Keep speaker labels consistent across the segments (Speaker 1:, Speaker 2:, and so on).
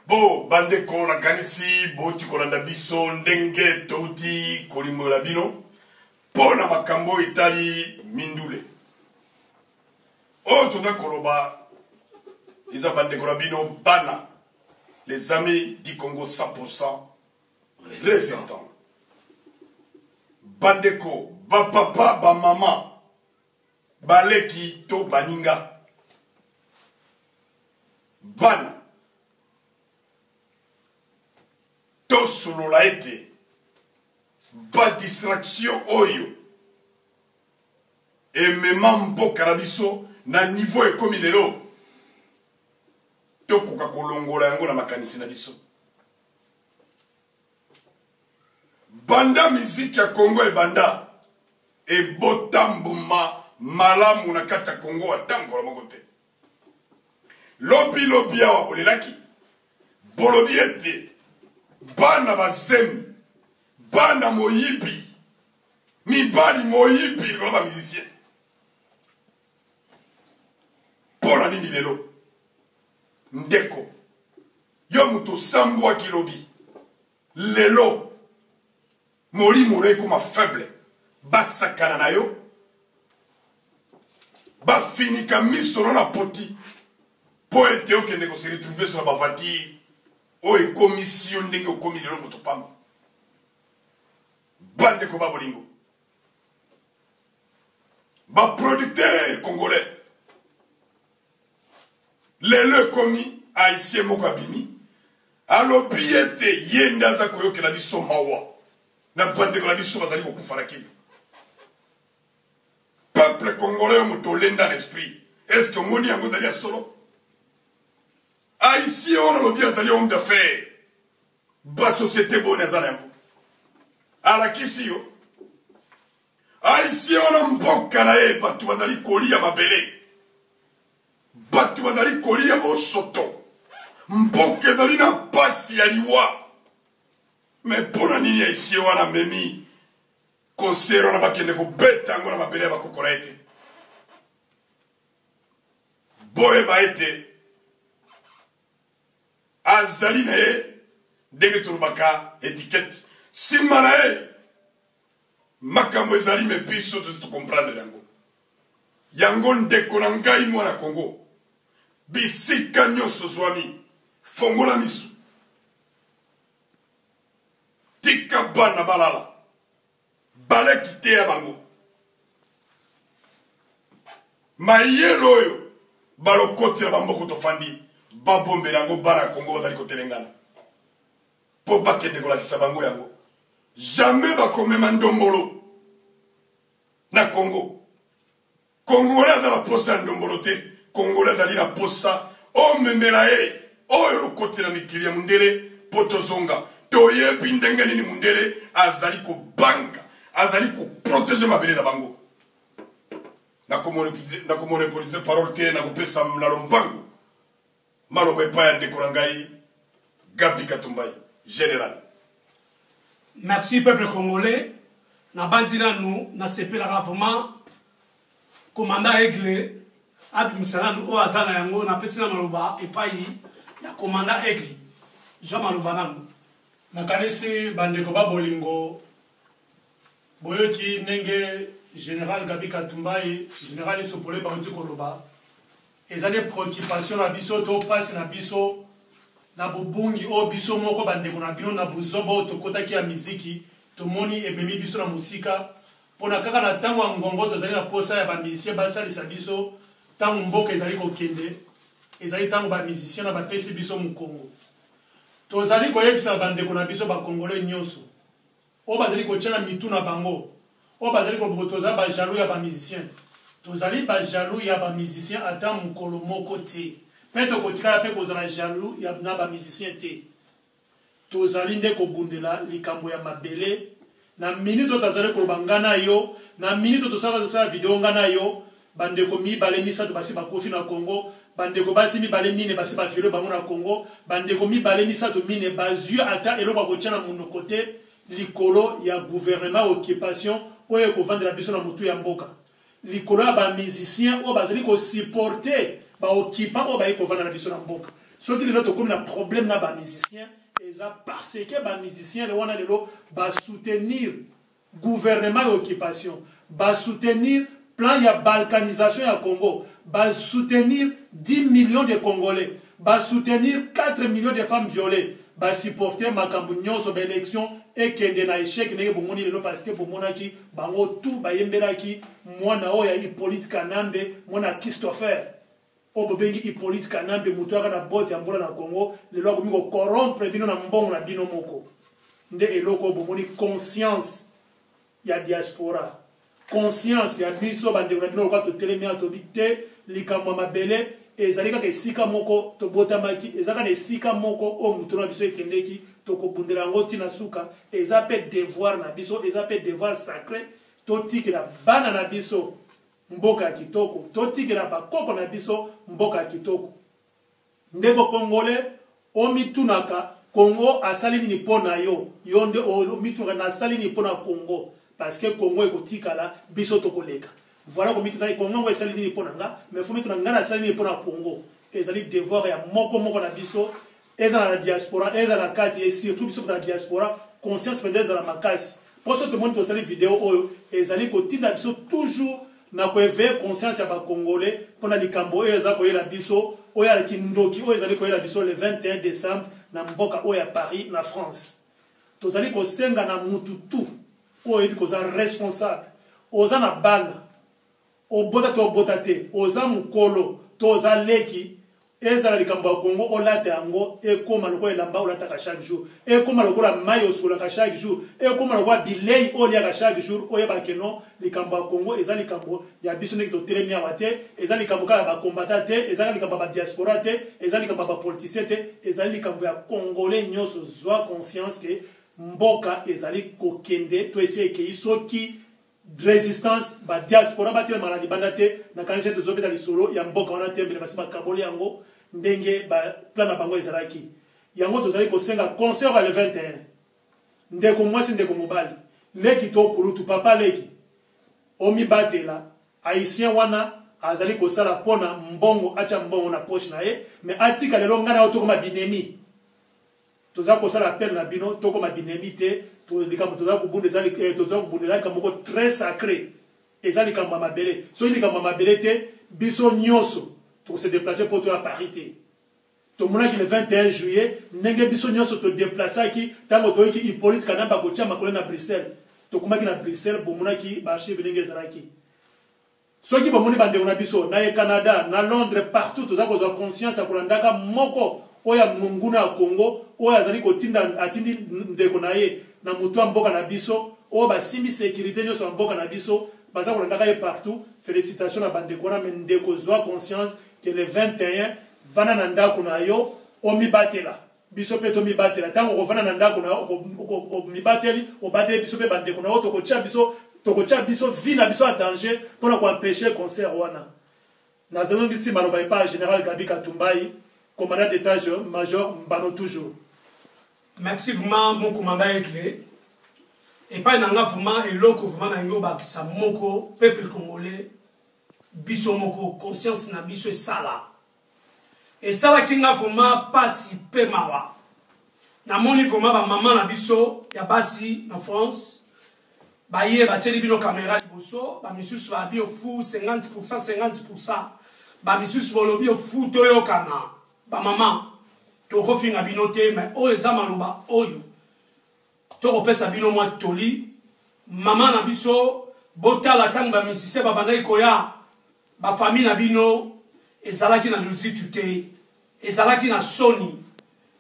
Speaker 1: Bo bandeko na kanisi boti kolanda biso ndenge touti kolimola bino pona makambo itali mindule o toza koloba iza bandeko na bino bana les amis du Congo 100% résistants bandeko ba papa ba mama baleki to baninga bana to solo la été ba distraction oyo et même mboka na biso na niveau ekomi lelo to koka kolongola yango na makanisi na biso banda miziki ya Congo e banda e botambuma malamu na kata Congo atangola moko te lobi awa bolelaki bolobi ete bana bazemi bana moyibi mibali moyibi likolo ba musicien pona nini lelo ndeko yo mutu sambwa kilobi lelo molimo na ekoma faible basakana na yo bafinika miso na poti po ete okende ko se retrouver sur la bavati o e commission ndenge okomi lelo moto pamba bande ko babolingo ba producteur congolais lelo komi haïtien moko abimi alobi ete yenda za koyokela biso mawa na bande ko la biso bazali kokufa na Kivu peuple congolais moto lenda l'esprit est-ce que moni yango dali solo Haïtien on a le bien d'aller homme d'affaires bas société bonne azanambo ala kisio Haïtien on a mboka na e batu bazali kolia mabele batu bazali kolia bo soto mboka ezali na pasi ya liwa mais pona nini Haïtien wana memi concert on a bakende ko beta ngona mabele ba kokora ete boye ba ete azali na ye ndenge tolobaka étiquette nsima na ye makambo ezali me biso tozi tocomprendre yango ndeko na ngai mwana Congo bisika nyonso zwami fongola miso tika bana balala baleki te ya bango mayelo oyo balokotela bamboko tofandi babombela yango bana Congo bazali kotelengana po bakende kolakisa bango yango jamais bakomema ndombolo na Congo Congolais azala posa ndombolo te Congolais azali na posa omemela ye oyo lokotela mikili ya mundele po tozonga toyebi ndenge nini mundele azali kobanga azali koprotege mabele na bango nakomonopolize parole te nakopesa na lombango malobo epai ya ndeko na ngai Gabi Katumbai général.
Speaker 2: Merci peuple congolais. Na bandina nous na sepela vraiment commandant Aigle abi misala nous o azala yango na pesina maloba epai ya commandant Aigle. Jo maloba nango. Na kanisi bandeko ba bolingo boyoki nenge général Gabi Katumbai général Sopole ba oti koloba. Ezane préoccupation na biso to passe na biso na bobungi o biso moko bandeko na bino na buzobo to kotaki ya miziki to moni ememi biso na musika pona kaka na tango ngongo to zali na posa ya ba musicien basalisa biso tango mboka ezali kokende ezali tango ba musicien na ba pesi biso mu Congo to zali koyebisa bandeko na biso ba congolais nyonso o bazali kochana mitu na bango o bazali ko botoza ba jaloux ya ba musicien tozali ba jaloux ya ba musicien ata mukolo moko te peto kotika pe kozala jaloux ya na ba musicien te tozali nde kobundela likambo ya mabele na minute tozali ko bangana yo na minute tosala video ngana yo bandeko mibale misato basi bakofi na Congo bandeko basi mibale mine basi ba viole bango na Congo bandeko mibale misato mine bazui ata elo ba kotiana muno côté likolo ya gouvernement occupation oyo ko vendre biso na mutu ya mboka likolo ya ba musicien o bazali ko supporter
Speaker 3: ba occupant o ba ko vana na biso na mboka soki lelo to comme na problème na ba musicien eza parce que ba musicien le wana lelo ba soutenir gouvernement d'occupation, va soutenir plan de balkanisation à Congo, va soutenir 10 millions de Congolais, va soutenir 4 millions de femmes violées, va supporter ma campagne sur l'élection et que de na échec ne bomoni lelo parce que bomona ki bango tout ba yembela ki mwana oya Hippolyte Kanambe mwana Christopher obobengi Hippolyte Kanambe mutwaka na bote ya mbola na Congo lelo akomi corrompre bino na mbongo na bino moko nde eloko bomoni conscience ya diaspora conscience ya biso bande na bino kwa to telemia to bité likamwa mabele ezalika ke sika moko to botamaki ezaka na sika moko o mutu na biso ekendeki to ko bundela ngoti na suka ezape devoir na biso ezape devoir sacré to tikira bana na biso mboka kitoko to tikira bakoko na biso mboka kitoko ndeko congolais o mitunaka Congo asali ni pona yo yonde o mitunaka na asali ni pona Congo parce que Congo est kotikala biso to kolega voilà comme tu dis Congo est sali ni ponanga mais faut mettre ngana sali ni pona Congo ezali devoir ya moko na biso eza na diaspora eza na kati et surtout biso na diaspora conscience peut-être za la makasi pour ce tout le monde to sali vidéo oyo ezali kotinda biso toujours na ko éveiller conscience ya ba congolais pona likambo eza ko yela biso oya kindoki oyo ezali ko yela biso le 21 décembre na mboka oya Paris na France tozali ko senga na mutu tout oyo edi koza responsable oza na bana obota to botate oza mukolo to oza leki ezala likambo ya Congo olata yango ekoma lokola elamba olataka chaque jour ekoma lokola mai osolaka chaque jour ekoma lokola bilei oliaka chaque jour oyeba keno likambo ya Congo eza likambo ya biso ndenge totelemi awa te eza likambo kaka ya bakombata te eza likambo ya badiaspora te eza likambo ya bapoliticien te eza likambo ya congolais nyonso zwa conscience ke mboka ezali kokende to essayer ke isoki résistance ba diaspora ba tele mala libanda te na kanisa to zobeta lisolo ya mboka wana tembele basi ba kaboli yango ndenge ba plan na bango ezalaki yango to zali ko senga concert le 21 ndeko mwasi ndeko mobali leki to kulutu papa leki omi batela haïtien wana azali ko sala pona mbongo acha mbongo na poche na ye mais atika lelo ngana otokoma binemi toza ko sala appel na bino toko mabinemi te to likambo toza ko bundeza likambo très sacré ezali likambo mabele so likambo mabele te biso nyoso to se déplacer pour toi à Paris te to monaki le 21 juillet ndenge biso nyoso to déplacer ki tango to ki Hippolyte Kanamba ko tia makolo na Bruxelles to kumaki na Bruxelles bo monaki ba chef ndenge zaraki soki bo moni bande na biso na Canada na Londres partout toza ko za conscience ya kulandaka moko oya munguna ya Congo oya azali kotinda atindi ndeko na ye na mutu ya mboka na biso oyo basimbi sécurité nyonso ya mboka na biso baza kolandaka ye partout félicitations na bandeko wana me ndeko zwa conscience que le 21 vana na ndako na yo omibatela biso mpe tomibatela ntango okovanda na ndako na yo omibateli obateli biso mpe bandeko na yo tokotia biso vie na biso ya danger mpona koempêche concert wana nazalongisi maloba epa ya général Gabi Katumbai commandant d'état-major Mbano toujours.
Speaker 2: Merci vraiment mon commandant Egle. Et pas nanga vraiment et loko vraiment nango bakisa moko peuple congolais biso moko conscience na biso sala. Et sala kinga vraiment pas si peu mawa. Na moni vraiment ba maman na biso ya basi na France. Ba ye ba teli bino caméra liboso, ba misusu ba bi au fou 50%. Ba misusu bolobi au fou toyo kana. Ba maman toko finga binote mais o ezama loba oyo toko pesa bino mwa toli maman na biso botala tanga misise ba bandai koya ba famille na bino ezalaki na lusitu te ezalaki na soni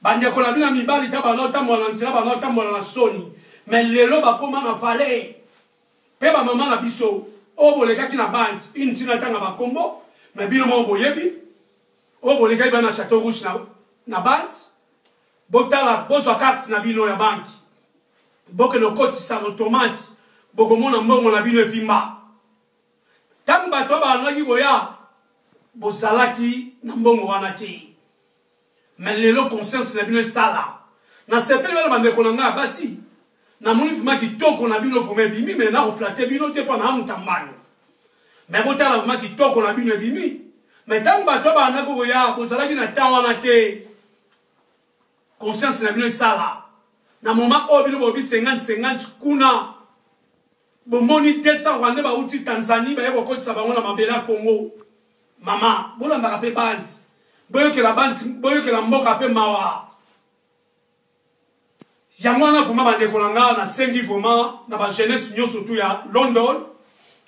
Speaker 2: bande ko na bino mibali ta ba nota mwana nzira ba nota mwana na soni mais lelo ba koma na vale pe ba maman na biso o bolekaki na band une tina tanga ba kombo mais bino mo boyebi o boleka iba na Château Rouge na banque botala bozwa carte na bino ya banki boke no kotisa no tomate boko mona mbongo na bino evimba tangu bato balaki boya bozalaki na mbongo wana te mais lelo conscience na bino sala na sepeli wala bandeko na nga basi na moni vuma kitoko na bino vuma bimi mais na oflate bino te pa na mutambano mais botala vuma kitoko na bino bimi mais tant bato bana ko ya bozalaki na tawana te conscience na bino sala na moment o bino bobi 50 kuna bomoni 200 rwande ba uti Tanzanie ba yebo kotisa bango na mabela Congo mama bolanda pe band boyoke la mboka pe mawa yango na fuma bande kolanga na sengi vraiment na ba jeunesse nyoso tu ya London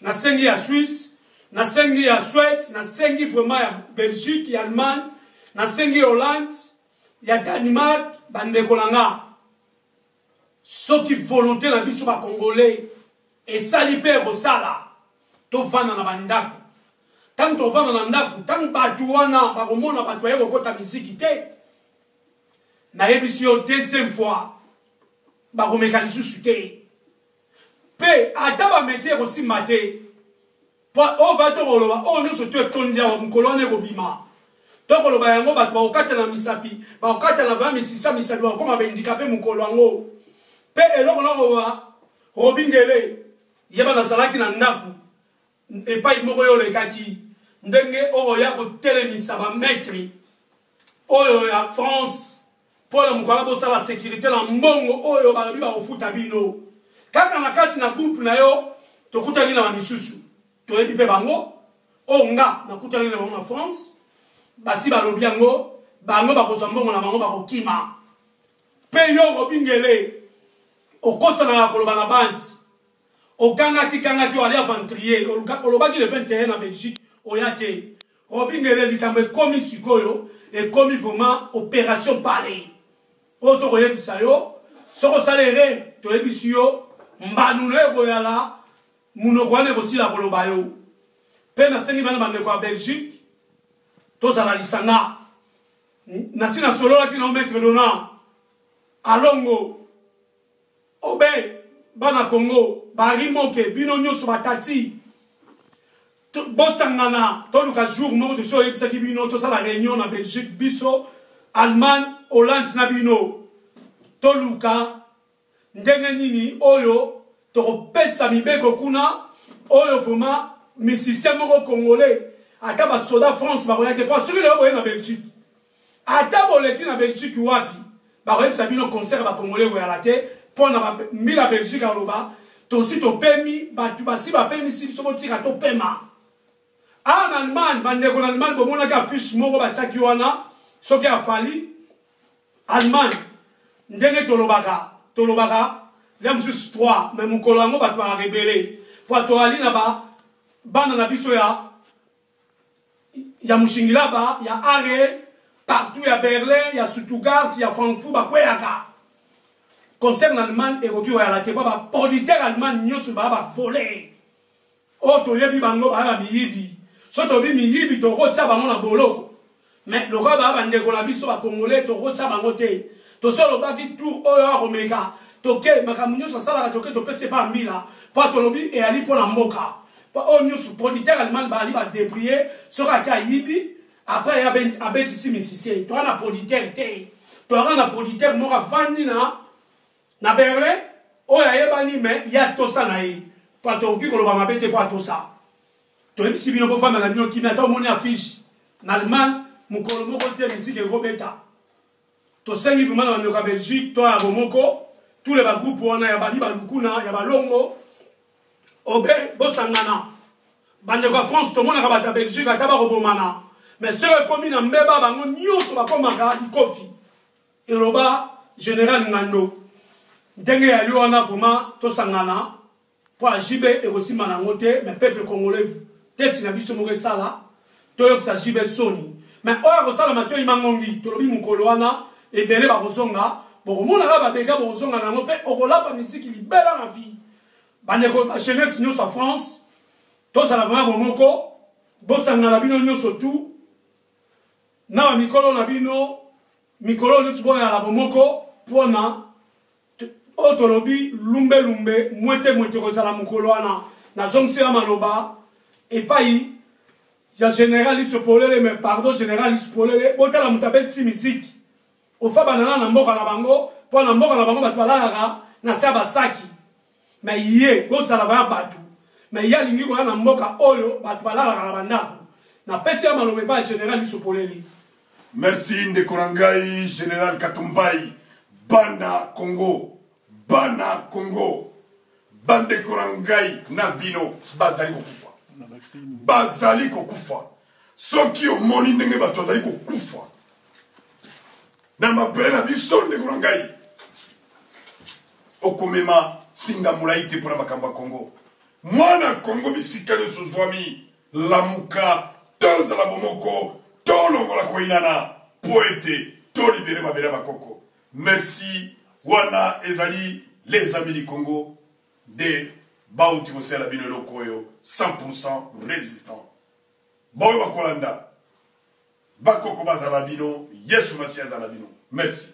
Speaker 2: na sengi ya Suisse na sengi ya Suède na sengi vraiment ya Belgique ya Allemagne na sengi ya Hollande ya Danemark bande kolanga soki volonté na biso ba congolais et sali pe rosala to vana na bandako tant to vana na ndako tant batu wana ba komona batu ya kokota misiki te na yebisio deuxième fois ba komeka lisusu te pe ata ba mete aussi mate po o va to koloba o nyonso to etondia wa mukolo ne kobima to koloba yango batu ba okata na misapi ba okata na 26 misapi ba koma ba handicapé mukolo yango pe eloko noko wa robingele yeba na salaki na ndaku epai moko yo lekaki ndenge oyo ya kotelemisa ba maître oyo ya France pour la mukala bosa la sécurité na mbongo oyo balobi ba ofuta bino kaka na kati na groupe na yo tokutaki na misusu toyebi pe bango onga na kutaki na bango na France basi balobi yango bango bakozwa mbongo na bango bakokima pe yo robingele okosta na koloba na bandi okangaki wali aventrier olobaki le 21 na Belgique oyate robingele likambo ekomi sikoyo ekomi vraiment opération palais oto koyebisa yo soko salere toyebisi yo mbanu no ekoyala munoko wana ekosila koloba yo mpe nasengi bana bandeko ya Belgique tozala lisanga nasi nasololaki na ometre dona alongo obe bana Congo barimoke bino nyonso batati bosangana toluka jour moko tosi oyebisaki bino tosala réunion na Belgique biso Allemagne Hollande na bino toluka ndenge nini oyo tokopesa mibeko kuna oyo vraiment musicien moko congolais ata basoda France bakoyaki po soki lelo boye na Belgique ata boleki na Belgique wapi bakoyebisa bino concert bacongolais koyala te mpo na mbila Belgique aloba tosi topemi batu basi bapemisi biso botika topema en Allemagne bandeko na Allemagne bomonaki affiche moko batiaki wana soki afali Allemagne ndenge tolobaka la mosusu 3 mais mokolo yango bato barebele po toali na bana na biso ya mushingilaba ya are partout ya Berlin ya Stuttgart ya Frankfurt bakweyaka concert na Allemagne ekoki oyala te po baproducteur Allemagne nyonso bavole oyo toyebi bango baya miyibi so tobi miyibi tokotia bango na boloko mais lokola baya bandeko na biso bacongolais tokotia bango te tosolobaki tour oyo akomeka toke makambo nyonso asalaka toke topesi pa mbila po tolobi eyali mpo na mboka po oyo nyonso producteur Allemagne baali badébrie soki ake ayibi après abetisi misicien toa na producteur te toaka na producteur moko avandi na Berlin oyo ayebani me ya tosa na ye po tokoki koloba mabe te po atosa toyebisi bino bofanda na bino kimi ata omoni affiche na Allemagne mokolo moko te misike ekobeta tosengi vraiment na bandeko ya Belgique to ya bomoko tous les groupes wana ya bali balukuna ya balongo obe bosangana bandeko ya France tomonaka bato ya Belgique ata bakobomana mais soki ekomi na mbeba bango nyonso bakomaka likofi eloba général Ngando ndenge yali wana vraiment tosangana po ajibe ekosimba nango te mais peuple congolais teti na biso moko esala toyokisa jibe soni mais oyo akosalama toyima ngongi tolobi mokolo wana ebele bakozonga bokomonaka babeka bokozonga nango mpe okolapa misiki libela na vie bandeko bajeunesse nyonso ya France tozala vraiment bomoko bosangana bino nyonso tu na bamikolo na bino mikolo nyonso boyala bomoko mpona oyo tolobi lumbe mwete kozala mokolo wana nazongisela maloba epai ya général isopolele mais pardon général isopolele botala moto abetisi misiki ofa banana na mboka na bango mpo na mboka na bango bato balalaka na se ya basaki mais ye bozala baya bato mais ye alingi koya na mboka oyo bato balalaka na bandako napesi ya maloba epai ya général Lisopoleli.
Speaker 1: Merci Ndekorangai, Général Katumbai, Bana Congo, Bande Korangai, Nabino, Bazali Kokufa. Bazali Kokufa. Soki o moni ndenge bato bazali kokufa. Na mapele na biso Ndekorangai. Okomema singa mulaite pour la makamba Congo. Mwana Congo bisika nyonso zwami lamuka toza la bomoko tolongola koinana poete to libéré mabela bakoko. Merci wana ezali les amis du Congo de bauti kosela bino lokoyo 100% résistant. Boyo bakolanda bakoko bazala bino Yesu Masiya zala bino. Merci.